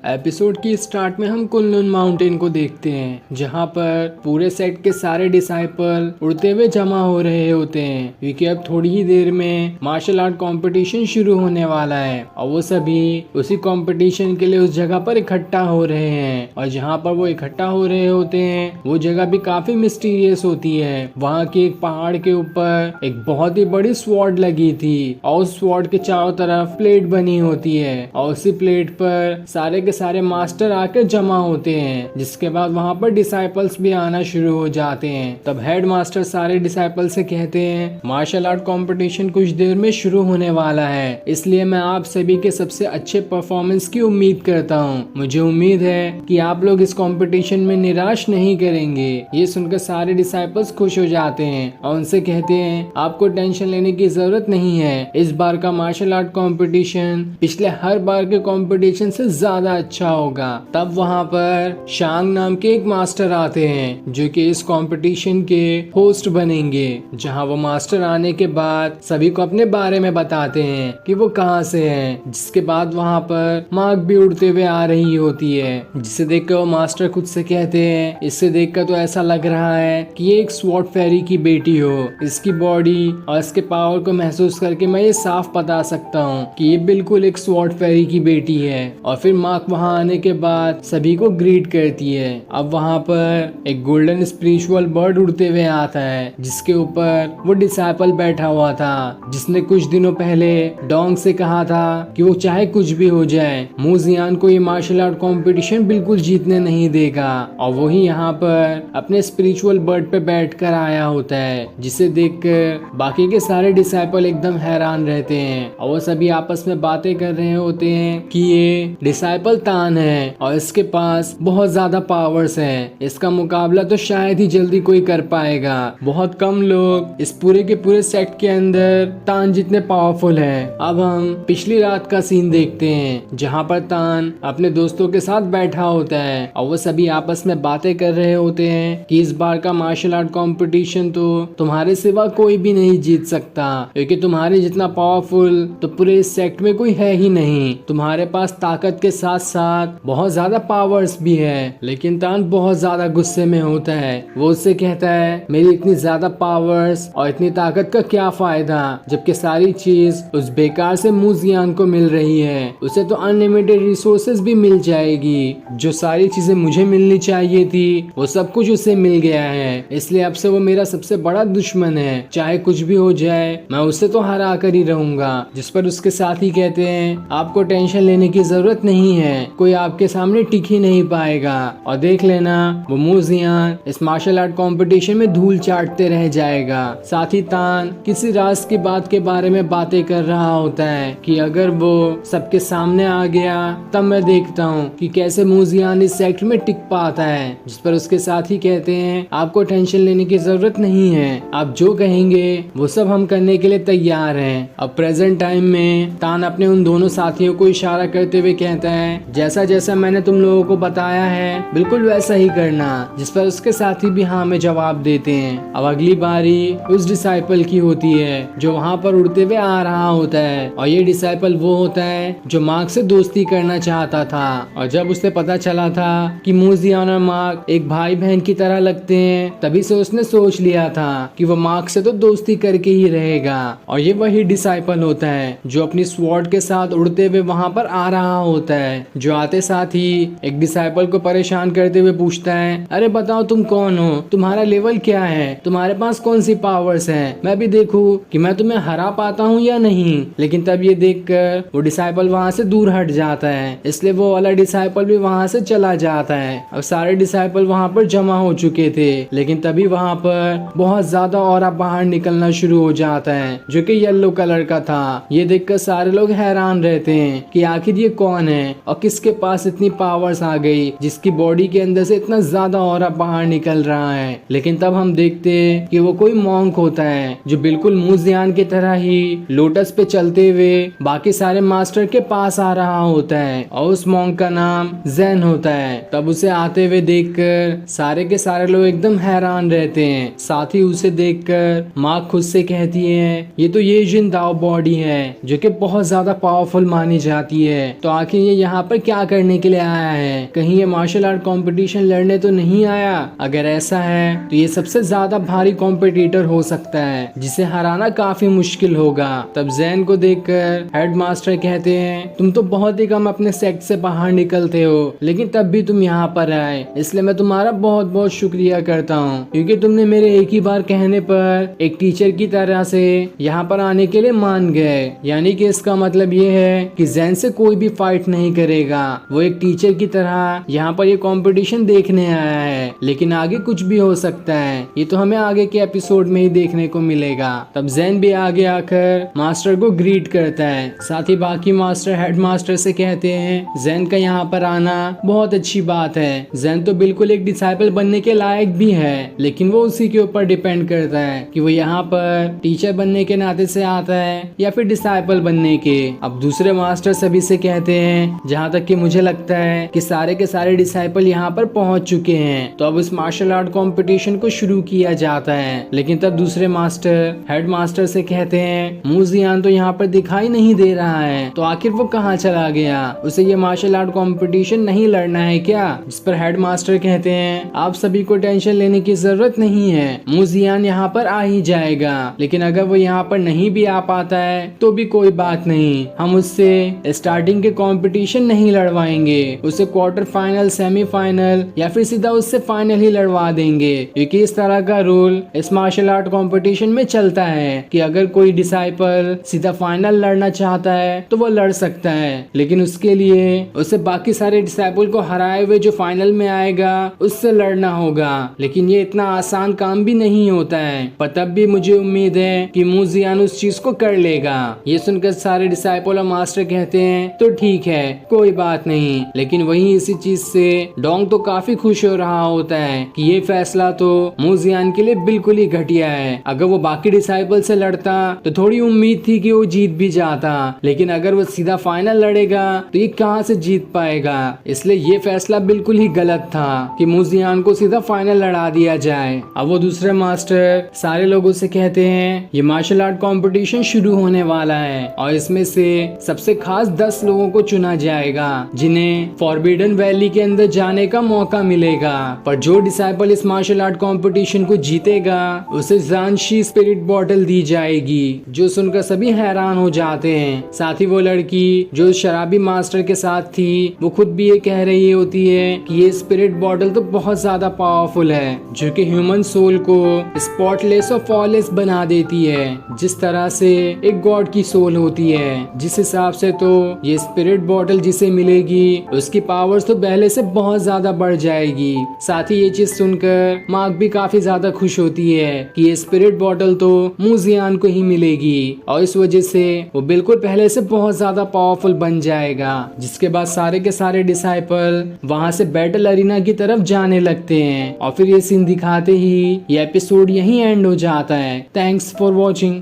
Episode की start में हम कुनलुन माउंटेन को देखते हैं, जहां पर पूरे सेट के सारे डिसाइपल उड़ते हुए जमा हो रहे होते हैं, क्योंकि अब थोड़ी ही देर में मार्शल आर्ट कंपटीशन शुरू होने वाला है और वो सभी उसी कंपटीशन के लिए उस जगह पर इकट्ठा हो रहे हैं। और जहां पर वो इकट्ठा हो रहे होते हैं वो जगह भी काफी मिस्टीरियस होती है। वहां के एक पहाड़ के ऊपर एक बहुत ही बड़ी स्वॉर्ड लगी थी और उस स्वॉर्ड के चारों तरफ प्लेट बनी होती है और उसी प्लेट पर सारे के सारे मास्टर आकर जमा होते हैं, जिसके बाद वहां पर डिसाइपल्स भी आना शुरू हो जाते हैं। तब हेड मास्टर सारे डिसाइपल से कहते हैं मार्शल आर्ट कंपटीशन कुछ देर में शुरू होने वाला है, इसलिए मैं आप सभी के सबसे अच्छे परफॉर्मेंस की उम्मीद करता हूँ। मुझे उम्मीद है कि आप लोग इस कंपटीशन में निराश नहीं करेंगे। ये सुनकर सारे डिसाइपल्स खुश हो जाते हैं और उनसे कहते हैं आपको टेंशन लेने की जरूरत नहीं है, इस बार का मार्शल आर्ट कंपटीशन पिछले हर बार के कंपटीशन से ज्यादा अच्छा होगा। तब वहाँ पर शांग नाम के एक मास्टर आते हैं जो कि इस कंपटीशन के होस्ट बनेंगे। जहाँ वो मास्टर आने के बाद सभी को अपने बारे में बताते हैं कि वो कहाँ से हैं, जिसके बाद वहाँ पर मार्क भी उड़ते हुए आ रही होती है, जिसे देखकर वो मास्टर खुद से कहते हैं इससे देखकर तो ऐसा लग रहा है कि ये एक स्वॉर्ड फेरी की बेटी हो। इसकी बॉडी और इसके पावर को महसूस करके मैं ये साफ बता सकता हूँ कि ये बिल्कुल एक स्वॉर्ड फेरी की बेटी है। और फिर मार्क वहाँ आने के बाद सभी को ग्रीट करती है। अब वहाँ पर एक गोल्डन स्पिरिचुअल बर्ड उड़ते हुए आता है, जिसके ऊपर वो डिसाइपल बैठा हुआ था, जिसने कुछ दिनों पहले डोंग से कहा था कि वो चाहे कुछ भी हो जाए मू जियान को ये मार्शल आर्ट कंपटीशन बिल्कुल जीतने नहीं देगा। और वही यहाँ पर अपने स्पिरिचुअल बर्ड पे बैठ कर आया होता है, जिसे देखकर बाकी के सारे डिसाइपल एकदम हैरान रहते हैं और वो सभी आपस में बातें कर रहे होते हैं कि ये डिसाइपल तान है और इसके पास बहुत ज्यादा पावर्स हैं। इसका मुकाबला तो शायद ही जल्दी कोई कर पाएगा। बहुत कम लोग इस पूरे के पूरे सेट के अंदर तान जितने पावरफुल हैं। अब हम पिछली रात का सीन देखते हैं, जहाँ पर तान अपने दोस्तों के साथ बैठा होता है और वो सभी आपस में बातें कर रहे होते हैं कि इस बार का मार्शल आर्ट कंपटीशन तो तुम्हारे सिवा कोई भी नहीं जीत सकता, क्योंकि तुम्हारे जितना पावरफुल तो पूरे इस सेक्ट में कोई है ही नहीं। तुम्हारे पास ताकत के साथ साथ बहुत ज्यादा पावर्स भी है। लेकिन तान बहुत ज्यादा गुस्से में होता है। वो उससे कहता है मेरी इतनी ज्यादा पावर्स और इतनी ताकत का क्या फायदा, जबकि सारी चीज उस बेकार से मू जियान को मिल रही है। उसे तो अनलिमिटेड रिसोर्सेज भी मिल जाएगी। जो सारी चीजें मुझे मिलनी चाहिए थी वो सब कुछ उसे मिल गया है, इसलिए अब से वो मेरा सबसे बड़ा दुश्मन है। चाहे कुछ भी हो जाए मैं उसे तो हरा कर ही रहूंगा। जिस पर उसके साथी कहते हैं आपको टेंशन लेने की जरूरत नहीं है, कोई आपके सामने टिक ही नहीं पाएगा और देख लेना वो मू जियान इस मार्शल आर्ट कंपटीशन में धूल चाटते रह जाएगा। साथ ही तान किसी राज की बात के बारे में बातें कर रहा होता है कि अगर वो सबके सामने आ गया तब मैं देखता हूँ कि कैसे मू जियान इस सेक्टर में टिक पाता है। जिस पर उसके साथी कहते हैं आपको टेंशन लेने की जरूरत नहीं है, आप जो कहेंगे वो सब हम करने के लिए तैयार हैं। अब प्रेजेंट टाइम में तान अपने उन दोनों साथियों को इशारा करते हुए कहता है जैसा जैसा मैंने तुम लोगों को बताया है बिल्कुल वैसा ही करना। जिस पर उसके साथी भी हाँ में जवाब देते हैं। अब अगली बारी उस डिसाइपल की होती है जो वहाँ पर उड़ते हुए आ रहा होता है और ये डिसाइपल वो होता है जो मार्क से दोस्ती करना चाहता था। और जब उसे पता चला था कि मू जियान और मार्क एक भाई बहन की तरह लगते हैं, तभी से उसने सोच लिया था कि वो मार्क से तो दोस्ती करके ही रहेगा। और ये वही डिसाइपल होता है जो अपनी स्वॉर्ड के साथ उड़ते हुए वहाँ पर आ रहा होता है, जो आते साथ ही एक डिसाइपल को परेशान करते हुए पूछता है अरे बताओ तुम कौन हो, तुम्हारा लेवल क्या है, तुम्हारे पास कौन सी पावर्स हैं, मैं भी देखूं कि मैं तुम्हें हरा पाता हूँ या नहीं। लेकिन तब ये देखकर वो डिसाइपल वहाँ से दूर हट जाता है, इसलिए वो वाला डिसाइपल भी वहाँ से चला जाता है। अब सारे डिसाइपल वहाँ पर जमा हो चुके थे, लेकिन तभी वहाँ पर बहुत ज्यादा ऑरा बाहर निकलना शुरू हो जाता है जो कि येलो कलर का था। ये देखकर सारे लोग हैरान रहते हैं कि आखिर ये कौन है और किसके पास इतनी पावर्स आ गई जिसकी बॉडी के अंदर से इतना ज्यादा ऑरा बाहर निकल रहा है। लेकिन तब हम देखते हैं कि वो कोई मॉन्क होता है जो बिल्कुल मू जियान की तरह ही लोटस पे चलते हुए बाकी सारे मास्टर के पास आ रहा होता है और उस मॉन्क का नाम जैन होता है। तब उसे आते हुए देखकर सारे के सारे लोग एकदम हैरान रहते हैं। साथ ही उसे देखकर माँ खुद से कहती है ये तो ये जिन दाओ बॉडी है जो कि बहुत ज्यादा पावरफुल मानी जाती है, तो आखिर ये यहाँ पर में क्या करने के लिए आया है? कहीं ये मार्शल आर्ट कंपटीशन लड़ने तो नहीं आया? अगर ऐसा है तो ये सबसे ज्यादा भारी कॉम्पिटिटर हो सकता है जिसे हराना काफी मुश्किल होगा। तब जैन को देखकर हेडमास्टर कहते हैं, तुम तो बहुत ही कम अपने सेक्ट से बाहर निकलते हो, लेकिन तब भी तुम यहाँ पर आए, इसलिए मैं तुम्हारा बहुत बहुत शुक्रिया करता हूँ, क्योंकि तुमने मेरे एक ही बार कहने पर एक टीचर की तरह से यहाँ पर आने के लिए मान गए। यानी कि इसका मतलब ये है कि जैन से कोई भी फाइट नहीं करेगा, वो एक टीचर की तरह यहाँ पर ये कंपटीशन देखने आया है। लेकिन आगे कुछ भी हो सकता है, ये तो हमें आगे के एपिसोड में ही देखने को मिलेगा। तब जैन भी आगे आकर मास्टर को ग्रीट करता है। साथ ही बाकी मास्टर हेडमास्टर से कहते हैं, जैन का यहाँ पर आना बहुत अच्छी बात है। जैन तो बिल्कुल एक डिसाइपल बनने के लायक भी है, लेकिन वो उसी के ऊपर डिपेंड करता है कि वो यहाँ पर टीचर बनने के नाते से आता है या फिर डिसाइपल बनने के। अब दूसरे मास्टर सभी से कहते हैं, जहाँ तक कि मुझे लगता है कि सारे के सारे डिसाइपल यहाँ पर पहुंच चुके हैं, तो अब इस मार्शल आर्ट कंपटीशन को शुरू किया जाता है। लेकिन तब दूसरे मास्टर हेड मास्टर से कहते हैं, मूजियान तो यहाँ पर दिखाई नहीं दे रहा है, तो आखिर वो कहाँ चला गया? उसे ये मार्शल आर्ट कंपटीशन नहीं लड़ना है क्या? जिस पर हेड मास्टर कहते हैं, आप सभी को टेंशन लेने की जरूरत नहीं है, मूजियान यहाँ पर आ ही जाएगा। लेकिन अगर वो यहाँ पर नहीं भी आ पाता है तो भी कोई बात नहीं, हम उससे स्टार्टिंग के कंपटीशन नहीं लड़वाएंगे, उसे क्वार्टर फाइनल, सेमीफाइनल या फिर सीधा उससे फाइनल ही लड़वा देंगे। क्योंकि इस तरह का रूल इस मार्शल आर्ट कंपटीशन में चलता है कि अगर कोई डिसाइपल सीधा फाइनल लड़ना चाहता है तो वो लड़ सकता है, लेकिन उसके लिए उसे बाकी सारे डिसाइपल को हराए हुए जो फाइनल में आएगा उससे लड़ना होगा। लेकिन ये इतना आसान काम भी नहीं होता है, पर तब भी मुझे उम्मीद है कि मूजियान उस चीज को कर लेगा। ये सुनकर सारे डिसाइपल और मास्टर कहते हैं, तो ठीक है, कोई बात नहीं। लेकिन वहीं इसी चीज से डोंग तो काफी खुश हो रहा होता है कि ये फैसला तो मूजियान के लिए बिल्कुल ही घटिया है। अगर वो बाकी डिसाइपल से लड़ता तो थोड़ी उम्मीद थी कि वो जीत भी जाता, लेकिन अगर वो सीधा फाइनल लड़ेगा तो ये कहाँ से जीत पाएगा। इसलिए ये फैसला बिल्कुल ही गलत था कि मूजियान को सीधा फाइनल लड़ा दिया जाए। अब वो दूसरे मास्टर सारे लोगों से कहते हैं, ये मार्शल आर्ट कंपटीशन शुरू होने वाला है और इसमें से सबसे खास 10 लोगों को चुना जाएगा जिन्हें फॉरबिडन वैली के अंदर जाने का मौका मिलेगा। पर जो डिसाइपल इस मार्शल आर्ट कंपटीशन को जीतेगा उसे जानशी स्पिरिट बॉटल दी जाएगी, जो सुनकर सभी हैरान हो जाते हैं। साथ ही वो लड़की जो शराबी मास्टर के साथ थी, वो खुद भी ये कह रही होती है कि ये स्पिरिट बॉटल तो बहुत ज्यादा पावरफुल है, जो कि ह्यूमन सोल को स्पॉटलेस और फॉलेस बना देती है, जिस तरह से एक गॉड की सोल होती है। जिस हिसाब से तो ये स्पिरिट बॉटल जिसे मिलेगी उसकी पावर्स तो पहले से बहुत ज्यादा बढ़ जाएगी। साथ ही ये चीज सुनकर मार्क भी काफी ज्यादा खुश होती है कि ये स्पिरिट बॉटल तो मूजियान को ही मिलेगी और इस वजह से वो बिल्कुल पहले से बहुत ज्यादा पावरफुल बन जाएगा। जिसके बाद सारे के सारे डिसाइपल वहां से बैटल अरीना की तरफ जाने लगते हैं और फिर ये सीन दिखाते ही ये एपिसोड यहीं एंड हो जाता है। Thanks for watching.